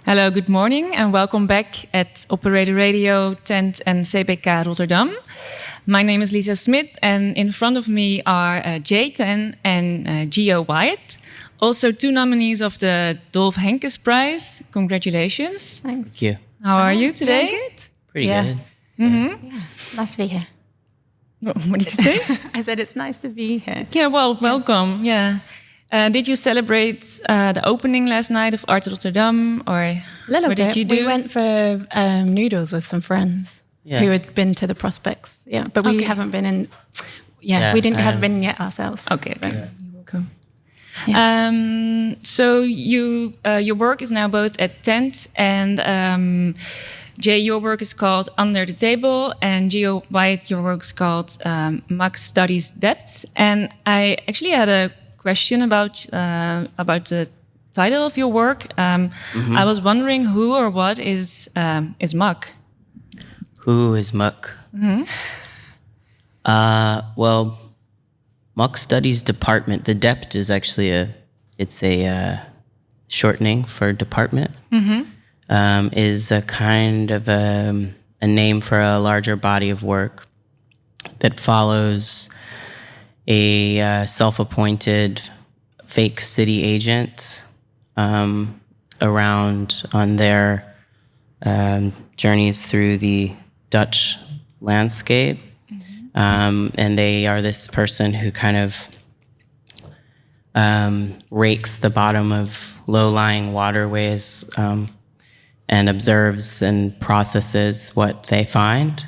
Hello, good morning, and welcome back at Operator Radio, Tent and CBK Rotterdam. My name is Lisa Smith, and in front of me are J10 and Gio Wyeth, also two nominees of the Dolph Henkes Prize. Congratulations. Thanks. Thank you. How are you today? Yeah, good. Pretty good. Mm-hmm. Yeah, nice to be here. What did you say? I said it's nice to be here. Yeah, well, welcome. Yeah. Did you celebrate the opening last night of Art Rotterdam, or Little what bit. did you do? We went for noodles with some friends who had been to the Prospects. Yeah, but we haven't been in. Yeah, we have been yet ourselves. Okay, you're welcome. Yeah. So your work is now both at Tent and Jay, your work is called Under the Table, and Gio Wyeth, your work is called Max Studies Depth. And I actually had a question about the title of your work. I was wondering who or what is Muck? Who is Muck? Well, Muck Studies Department. The depth is actually a shortening for department. Is a kind of a name for a larger body of work that follows a self-appointed fake city agent around on their journeys through the Dutch landscape. And they are this person who kind of rakes the bottom of low-lying waterways and observes and processes what they find,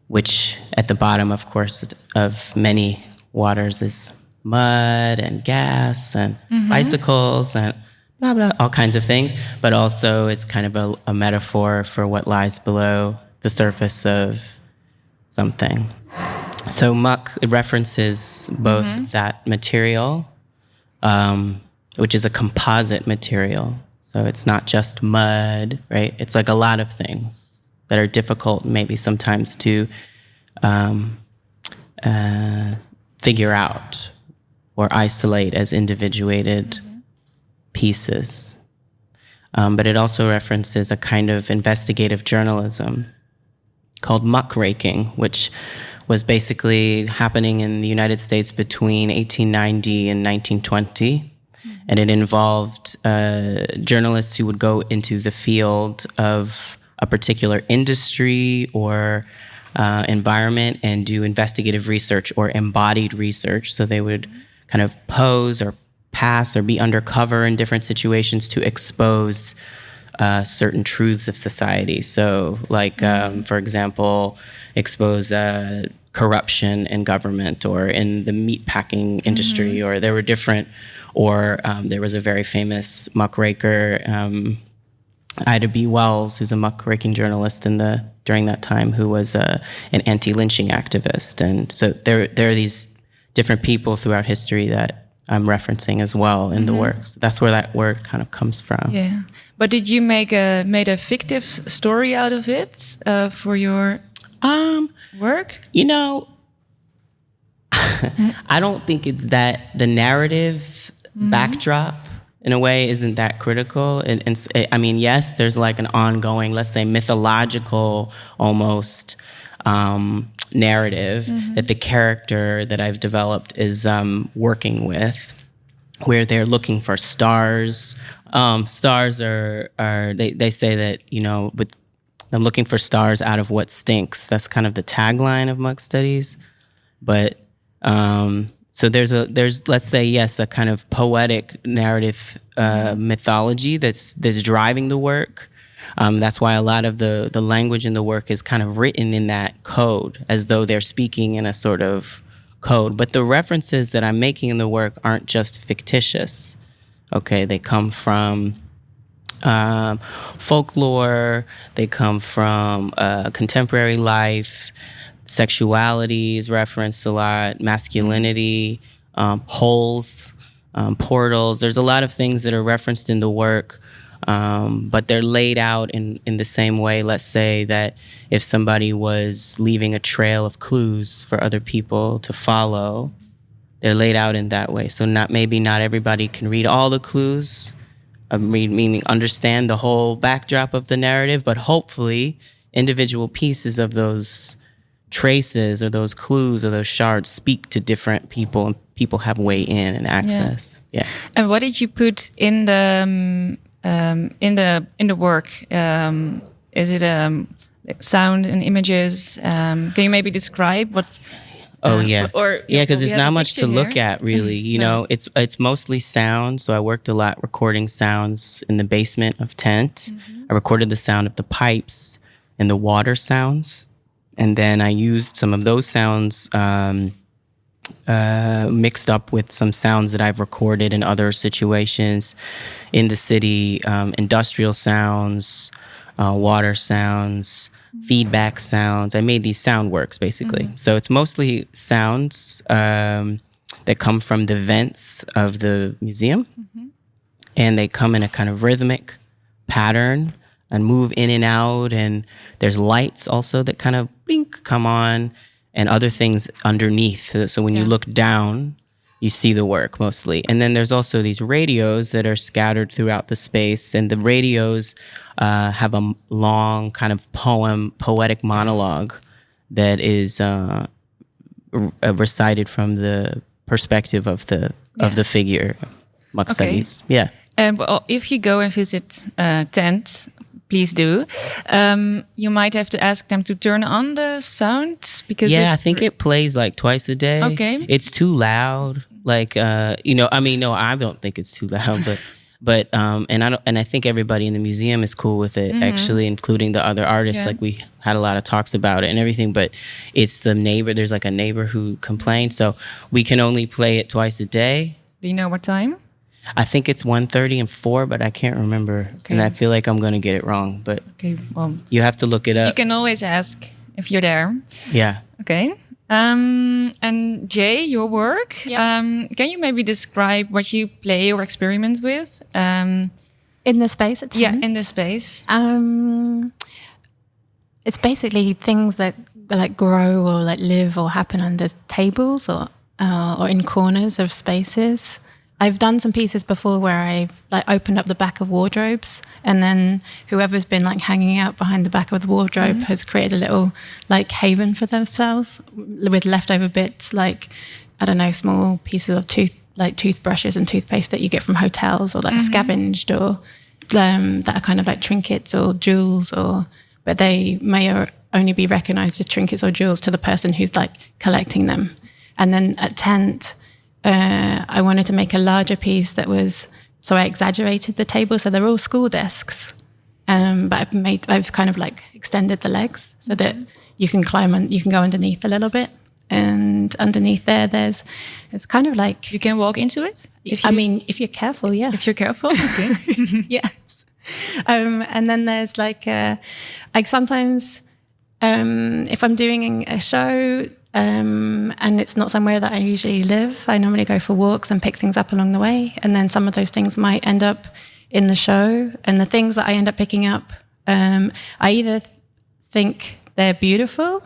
which at the bottom, of course, of many waters is mud and gas and bicycles and blah, blah, all kinds of things. But also it's kind of a metaphor for what lies below the surface of something. So muck references both that material, which is a composite material. So it's not just mud, right? It's like a lot of things that are difficult maybe sometimes to figure out or isolate as individuated pieces. But it also references a kind of investigative journalism called muckraking, which was basically happening in the United States between 1890 and 1920. And it involved journalists who would go into the field of a particular industry or environment and do investigative research or embodied research. So they would kind of pose or pass or be undercover in different situations to expose certain truths of society. So like, for example, expose corruption in government or in the meatpacking industry, or there were different, or there was a very famous muckraker, Ida B. Wells, who's a muckraking journalist during that time, who was an anti-lynching activist. And so there are these different people throughout history that I'm referencing as well in the work. So that's where that word kind of comes from. Yeah, but did you made a fictive story out of it for your work? You know, I don't think it's that the narrative backdrop in a way isn't that critical. And I mean, yes, there's like an ongoing, let's say, mythological almost narrative that the character that I've developed is working with, where they're looking for stars. Stars are they say that, you know, with them looking for stars out of what stinks. That's kind of the tagline of Muck Studies. But so there's let's say, yes, a kind of poetic narrative mythology that's driving the work. That's why a lot of the language in the work is kind of written in that code, as though they're speaking in a sort of code. But the references that I'm making in the work aren't just fictitious. Okay, they come from folklore, they come from contemporary life. Sexuality is referenced a lot, masculinity, holes, portals. There's a lot of things that are referenced in the work, but they're laid out in the same way. Let's say that if somebody was leaving a trail of clues for other people to follow, they're laid out in that way. So maybe not everybody can read all the clues, meaning understand the whole backdrop of the narrative, but hopefully individual pieces of those traces or those clues or those shards speak to different people, and people have way in and access. Yeah. And what did you put in the work? Is it sound and images? Can you maybe describe what? Because there's not much to look at, really. You know, it's mostly sound. So I worked a lot recording sounds in the basement of Tent. I recorded the sound of the pipes and the water sounds, and then I used some of those sounds mixed up with some sounds that I've recorded in other situations in the city, industrial sounds, water sounds, feedback sounds. I made these sound works, basically. So it's mostly sounds that come from the vents of the museum, and they come in a kind of rhythmic pattern and move in and out, and there's lights also that kind of blink, come on, and other things underneath. So when you look down, you see the work mostly. And then there's also these radios that are scattered throughout the space, and the radios have a long kind of poetic monologue that is recited from the perspective of the figure, Mak studies. Yeah. And well, if you go and visit Tent, please do. You might have to ask them to turn on the sound because I think it plays like twice a day. Okay, it's too loud. Like no, I don't think it's too loud, but I think everybody in the museum is cool with it, actually, including the other artists. Like we had a lot of talks about it and everything, but it's the neighbor. There's like a neighbor who complained, so we can only play it twice a day. Do you know what time? I think it's 1:30 and 4, but I can't remember. Okay. And I feel like I'm going to get it wrong, but you have to look it up. You can always ask if you're there. Yeah. Okay. And Jay, your work, can you maybe describe what you play or experiment with? In the space at Tent? Yeah, in the space. It's basically things that like grow or like live or happen under tables or in corners of spaces. I've done some pieces before where I've like opened up the back of wardrobes, and then whoever's been like hanging out behind the back of the wardrobe has created a little like haven for themselves with leftover bits, like, I don't know, small pieces of toothbrushes and toothpaste that you get from hotels or like scavenged, or that are kind of like trinkets or jewels, but they may only be recognized as trinkets or jewels to the person who's like collecting them. And then at Tent, I wanted to make a larger piece so I exaggerated the table. So they're all school desks, but I've kind of like extended the legs so that you can you can go underneath a little bit. And underneath there's kind of like... You can walk into it? If you're careful, yeah. If you're careful, okay. Yes. And then there's like sometimes if I'm doing a show... and it's not somewhere that I usually live, I normally go for walks and pick things up along the way. And then some of those things might end up in the show. And the things that I end up picking up, I either think they're beautiful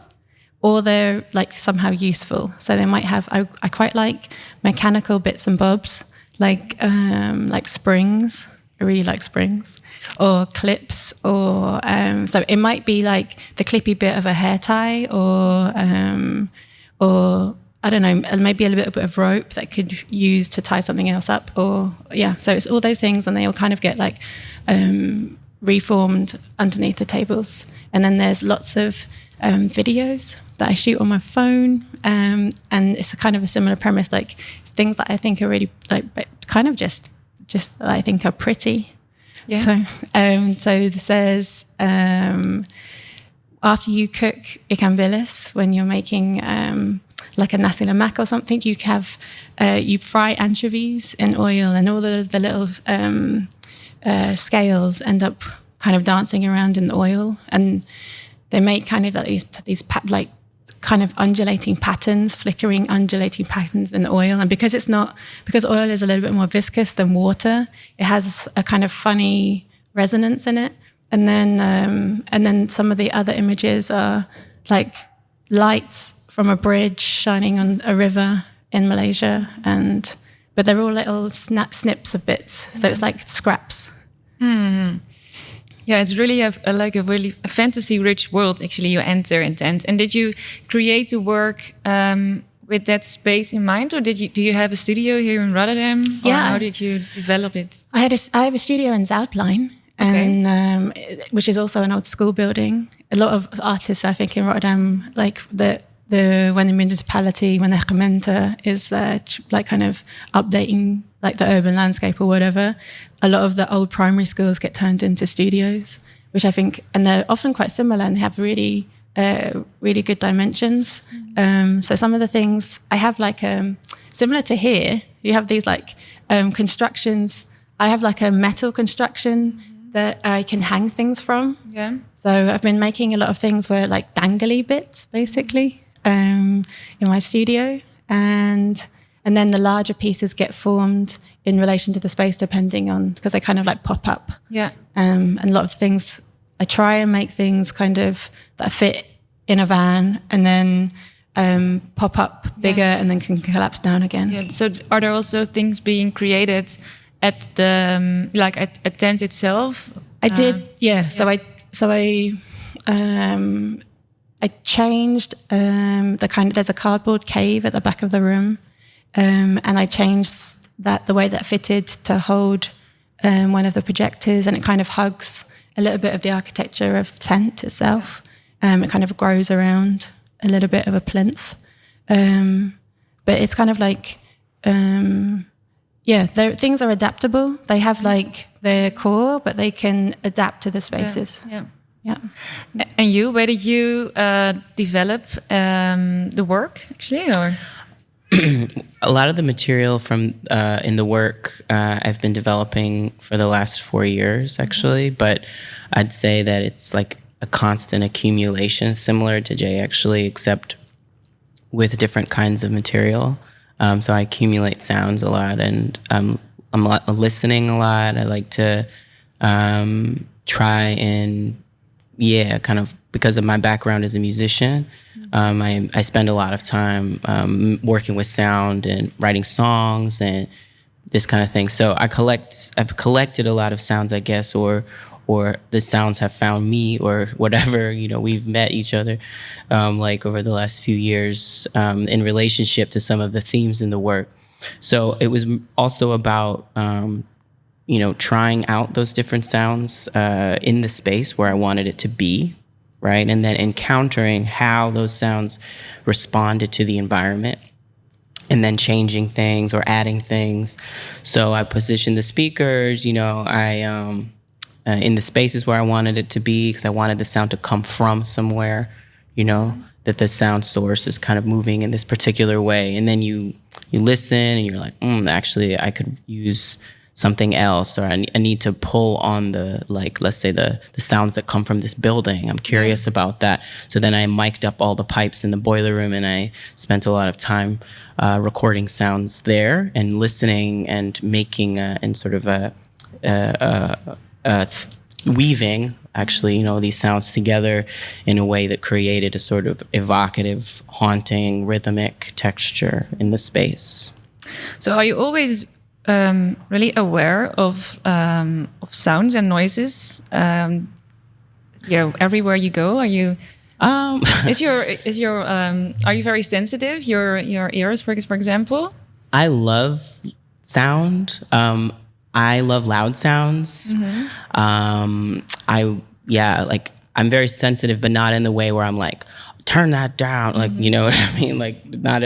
or they're like somehow useful. So they might have, I quite like mechanical bits and bobs, like springs. I really like springs, or clips, or so it might be like the clippy bit of a hair tie, or I don't know, maybe a little bit of rope that could use to tie something else up, or so it's all those things, and they all kind of get like reformed underneath the tables. And then there's lots of videos that I shoot on my phone, and it's a kind of a similar premise, like things that I think are really like kind of just that I think are pretty. Yeah. So there's after you cook ikan bilis, when you're making like a nasi lemak or something, you fry anchovies in oil, and all the little scales end up kind of dancing around in the oil, and they make kind of like these kind of undulating patterns, flickering undulating patterns in the oil. And because oil is a little bit more viscous than water, it has a kind of funny resonance in it. And then some of the other images are like lights from a bridge shining on a river in Malaysia, but they're all little snips of bits. So it's like scraps. Yeah, it's really like a really fantasy-rich world. Actually, you enter in Tent. And did you create the work with that space in mind, or do you have a studio here in Rotterdam? Or how did you develop it? I have a studio in Zuidplein, and which is also an old school building. A lot of artists, I think, in Rotterdam, like when the municipality, when the gemeente is like kind of updating like the urban landscape or whatever, a lot of the old primary schools get turned into studios, which I think, and they're often quite similar and they have really good dimensions. So some of the things I have like similar to here, you have these like constructions. I have like a metal construction that I can hang things from. Yeah. So I've been making a lot of things where like dangly bits basically in my studio, and then the larger pieces get formed in relation to the space depending on, because they kind of like pop up. Yeah. And a lot of things, I try and make things kind of that fit in a van and then pop up bigger and then can collapse down again. Yeah. So are there also things being created at the at Tent itself? I did, yeah. So I changed there's a cardboard cave at the back of the room, and I changed the way that fitted to hold one of the projectors, and it kind of hugs a little bit of the architecture of Tent itself. It kind of grows around a little bit of a plinth, but it's kind of like things are adaptable. They have like their core, but they can adapt to the spaces. Yeah. And you, where did you develop the work actually, or? A lot of the material from in the work I've been developing for the last 4 years, actually. But I'd say that it's like a constant accumulation, similar to Jay, actually, except with different kinds of material. So I accumulate sounds a lot, and I'm listening a lot. I like to try and kind of, because of my background as a musician, I spend a lot of time working with sound and writing songs and this kind of thing. So I've collected a lot of sounds, I guess, or the sounds have found me, or whatever. We've met each other like over the last few years in relationship to some of the themes in the work. So it was also about trying out those different sounds in the space where I wanted it to be, right? And then encountering how those sounds responded to the environment, and then changing things or adding things. So I positioned the speakers, in the spaces where I wanted it to be, because I wanted the sound to come from somewhere, that the sound source is kind of moving in this particular way. And then you listen and you're like, actually, I could use something else, or I need to pull on let's say the sounds that come from this building. I'm curious about that. So then I mic'd up all the pipes in the boiler room, and I spent a lot of time recording sounds there and listening and making and sort of weaving, actually, these sounds together in a way that created a sort of evocative, haunting, rhythmic texture in the space. So are you always really aware of sounds and noises? Everywhere you go, are you? Are you very sensitive? Your ears, for example. I love sound. I love loud sounds. Mm-hmm. I'm very sensitive, but not in the way where I'm like, turn that down. Like, you know what I mean? Like,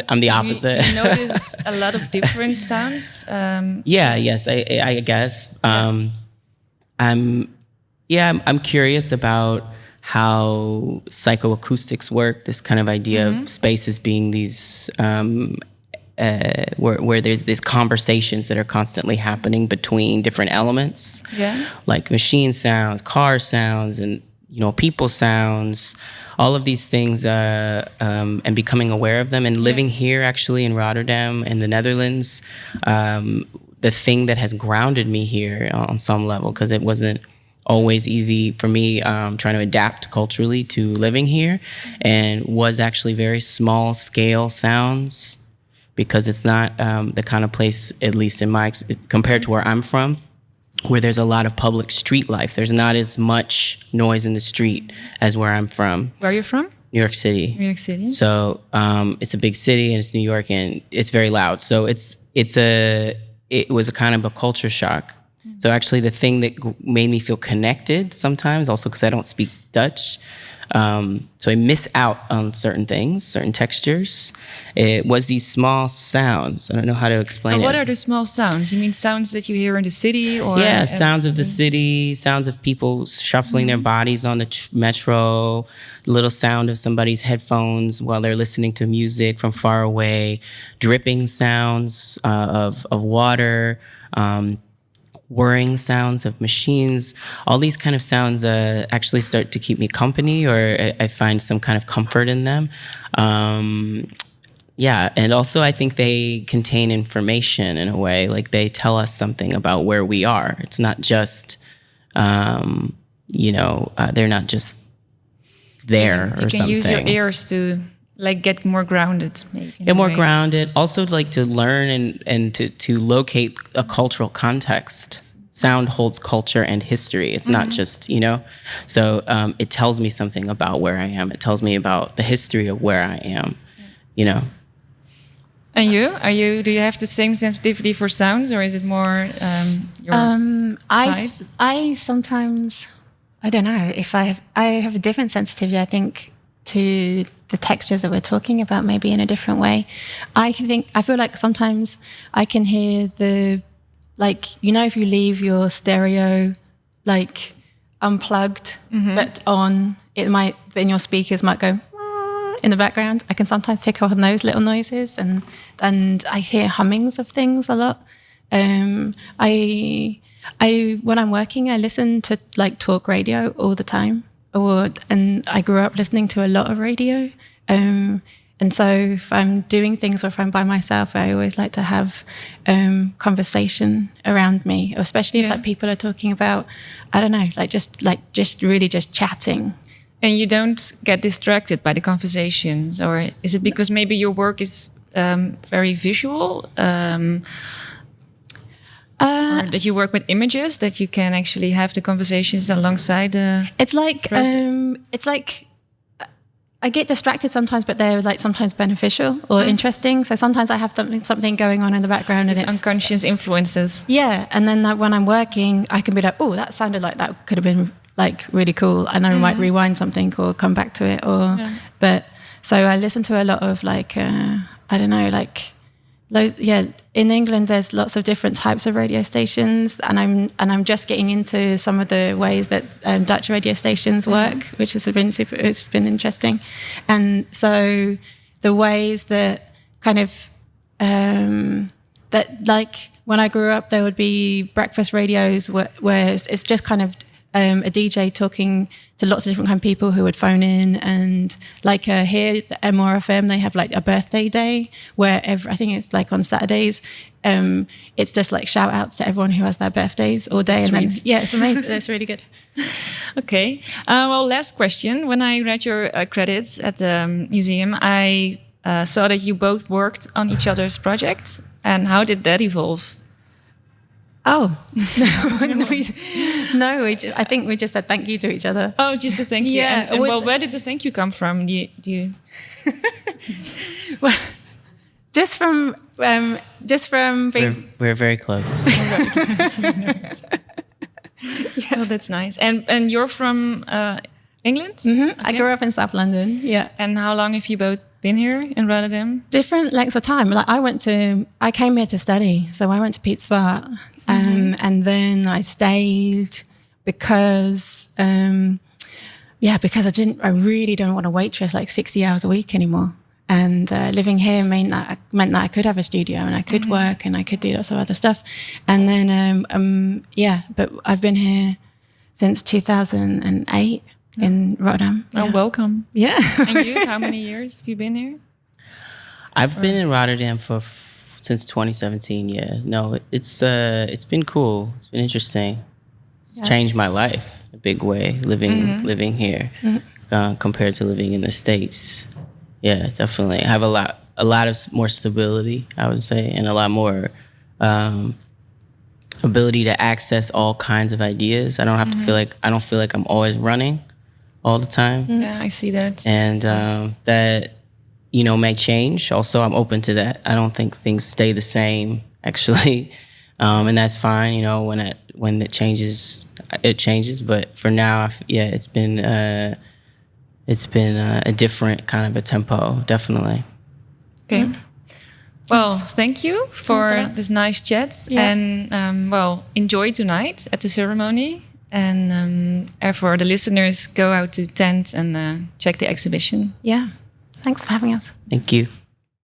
I'm the opposite. You notice a lot of different sounds? Yes, I guess. I'm curious about how psychoacoustics work, this kind of idea of spaces being these, where there's these conversations that are constantly happening between different elements, like machine sounds, car sounds, and people sounds, all of these things, and becoming aware of them, and living here actually in Rotterdam in the Netherlands. The thing that has grounded me here on some level, because it wasn't always easy for me trying to adapt culturally to living here, and was actually very small scale sounds, because it's not the kind of place, at least in compared to where I'm from, where there's a lot of public street life. There's not as much noise in the street as where I'm from. Where are you from? New York City. New York City. So it's a big city and it's New York and it's very loud. So it was a kind of a culture shock. So actually the thing that made me feel connected sometimes, also because I don't speak Dutch, so I miss out on certain things, certain textures. It was these small sounds. I don't know how to explain it. What are the small sounds? You mean sounds that you hear in the city? Or yeah, sounds of the city, sounds of people shuffling their bodies on the metro, little sound of somebody's headphones while they're listening to music from far away, dripping sounds of water, whirring sounds of machines. All these kind of sounds actually start to keep me company, or I find some kind of comfort in them. Yeah, and also I think they contain information in a way, like they tell us something about where we are. It's not just, they're not just there or something. You can use your ears to like get more grounded, maybe. Get more grounded. Also, like to learn and to locate a cultural context. Sound holds culture and history. It's not just, So it tells me something about where I am. It tells me about the history of where I am, And you? Do you have the same sensitivity for sounds, or is it more your side? I sometimes, I don't know if I have a different sensitivity, I think, to the textures that we're talking about, maybe in a different way. I feel like sometimes I can hear if you leave your stereo unplugged but on, then your speakers might go in the background. I can sometimes pick up on those little noises, and I hear hummings of things a lot. When I'm working, I listen to talk radio all the time. And I grew up listening to a lot of radio. And so if I'm doing things or if I'm by myself, I always like to have conversation around me, especially if people are talking about, I don't know, just really just chatting. And you don't get distracted by the conversations, or is it because maybe your work is very visual? Or that you work with images, that you can actually have the conversations alongside it's like I get distracted sometimes, but they're sometimes beneficial or interesting. So sometimes I have something going on in the background, and it's unconscious influences. Yeah, and then when I'm working, I can be like, oh, that sounded like that could have been really cool, and I might rewind something or come back to it. But so I listen to a lot of I don't know, in England there's lots of different types of radio stations, and I'm just getting into some of the ways that Dutch radio stations work, which has been it's been interesting. And so the ways that kind of when I grew up, there would be breakfast radios where it's just kind of a DJ talking to lots of different kind of people who would phone in, and here at MRFM they have a birthday day where I think it's on Saturdays. It's just shout outs to everyone who has their birthdays all day. It's amazing. It's really good. Okay. Well, last question. When I read your credits at the museum, I saw that you both worked on each other's projects. And how did that evolve? Oh, no, I think we just said thank you to each other. Oh, just a thank you. Yeah. And where did the thank you come from? Do you... Well, just from being... We're very close. Oh, that's nice. And you're from England? Mm-hmm. Okay. I grew up in South London, yeah. And how long have you both been here in Rotterdam? Different lengths of time. I came here to study, so I went to Piet Zwart, and then I stayed because I really don't want to waitress 60 hours a week anymore. And living here meant that I could have a studio and I could work and I could do lots of other stuff. And then but I've been here since 2008. In Rotterdam. Oh, welcome. Yeah. And you, how many years have you been here? I've been in Rotterdam since 2017, yeah. No, it's been cool. It's been interesting. It's changed my life in a big way, living here compared to living in the States. Yeah, definitely. I have a lot a lot of more stability, I would say, and a lot more ability to access all kinds of ideas. I don't have to feel like I'm always running all the time. Yeah, I see that. And that, may change. Also, I'm open to that. I don't think things stay the same, actually. And that's fine, when it changes, it changes. But for now, it's been a different kind of a tempo, definitely. Okay. Well, thank you for this nice chat. Yeah. And, enjoy tonight at the ceremony. And for the listeners, go out to Tent and check the exhibition. Yeah. Thanks for having us. Thank you.